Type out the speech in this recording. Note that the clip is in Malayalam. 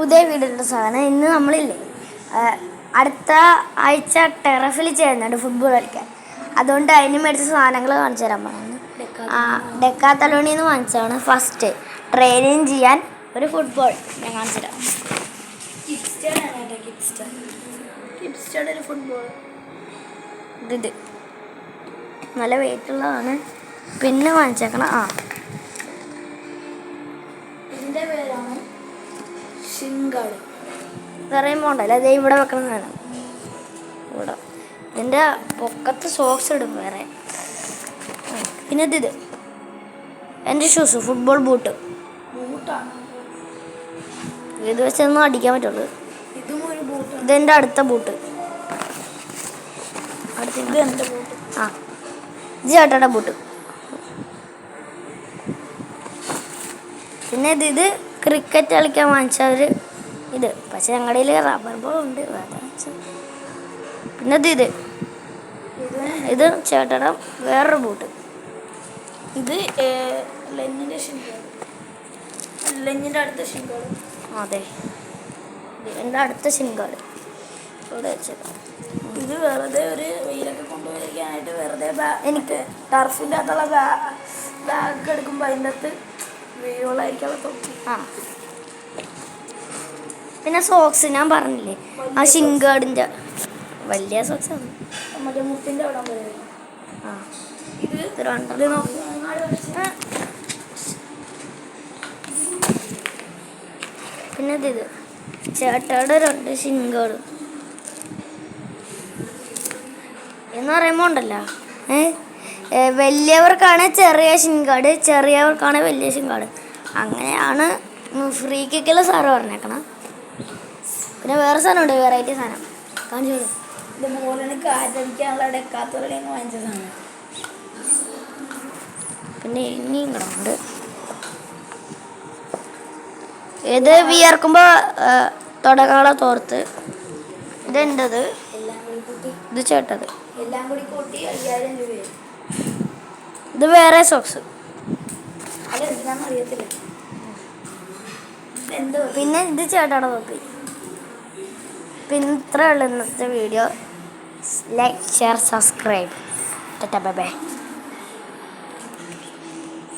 പുതിയ വീടിൻ്റെ സാധനം ഇന്ന് നമ്മളില്ലേ അടുത്ത ആഴ്ച ടെറഫിൽ ചെയ്യുന്നുണ്ട് ഫുട്ബോൾ കളിക്കാൻ. അതുകൊണ്ട് അതിന് മേടിച്ച സാധനങ്ങൾ കാണിച്ചു തരാൻ പറഞ്ഞു. ഡെക്കാത്തലോണിൽ നിന്ന് വാങ്ങിച്ചതാണ്. ഫസ്റ്റ് ട്രെയിനിങ് ചെയ്യാൻ ഒരു ഫുട്ബോൾ ഞാൻ കാണിച്ചു തരാം. ഒരു ഫുട്ബോൾ ഇത് നല്ല വെയിറ്റുള്ളതാണ്. പിന്നെ വാങ്ങിച്ചേക്കണം ഇതിൻ്റെ പേരാണ് ഷിൻഗാർഡ്. പറയുമ്പോൾ ഉണ്ടല്ലോ അതേ ഇവിടെ വെക്കണം വേണം. ഇവിടെ ഇതിൻ്റെ പൊക്കത്ത് സോക്സ് ഇടും വേറെ. പിന്നെ ഇത് എൻ്റെ ഷൂസ് ഫുട്ബോൾ ബൂട്ടാണ്. ഇത് വെച്ചൊന്നും അടിക്കാൻ പറ്റുള്ളൂ. ഇതെൻ്റെ അടുത്ത ബൂട്ട്. ഇത് എൻ്റെ ബൂട്ട്. ഇത് ചേട്ടയുടെ ബൂട്ട്. പിന്നെ ഇത് ക്രിക്കറ്റ് കളിക്കാൻ വാങ്ങിച്ചവർ ഇത്. പക്ഷെ ഞങ്ങളുടെ കയ്യിൽ റബ്ബർ ബോൾ ഉണ്ട്. പിന്നെ ഇത് ചേട്ടയുടെ വേറൊരു ബൂട്ട്. ഇത് ലെഞ്ഞിൻ്റെ അടുത്ത ഷിൻഗാർഡ്. അതെ, എൻ്റെ അടുത്ത ഷിൻഗാർഡ് ഇവിടെ വെച്ചേക്കാം. ഇത് വെറുതെ ഒരു വെയിലൊക്കെ കൊണ്ടുപോയിരിക്കാനായിട്ട് വെറുതെ എനിക്ക് ടർഫിൻ്റെ അകത്തുള്ള ബാഗ് എടുക്കുമ്പോൾ അതിൻ്റെ അകത്ത് വെയിലുള്ളായിരിക്കാനുള്ള തൊപ്പി. പിന്നെ സോക്സ് ഞാൻ പറഞ്ഞില്ലേ, ആ ഷിൻഗാർഡിൻ്റെ വലിയ സോക്സാണ്. മറ്റേ മുട്ടിൻ്റെ അവിടെ വരും. പിന്നെ ഇത് ചേട്ടയുടെ 2 ഷിൻഗാർഡ് എന്ന് പറയുമ്പോൾ ഉണ്ടല്ലോ, വലിയവർക്കാണ് ചെറിയ ഷിൻഗാർഡ്, ചെറിയവർക്കാണ് വലിയ ഷിൻഗാർഡ്. അങ്ങനെയാണ് ഫ്രീ കിക്കിൽ സാറ് പറഞ്ഞേക്കണം. പിന്നെ വേറെ സാധനമുണ്ട്, വെറൈറ്റി സാധനം കാണിച്ചു. ഇത് മോളിന് കാറ്റടിക്കാനുള്ള ഡെക്കാത്തോളിൽ വാങ്ങിച്ച സാധനം. പിന്നെ ഇനിയും കിടന്നുണ്ട്. ഇത് വിയർക്കുമ്പോൾ തുടകള തോർത്ത്. ഇതെൻ്റെത്, ഇത് ചേട്ടത്. എല്ലാം കൂടി കൂട്ടി 5000 രൂപയായി. ഇത് വേറെ സോക്സ്. അതെന്താണെന്ന് അറിയത്തില്ല. പിന്നെ ഇത് ചേട്ടയുടെ തോപ്പി. പിന്നെ ഇത്രയുള്ള ഇന്നത്തെ video. Like, share, subscribe. Bye bye.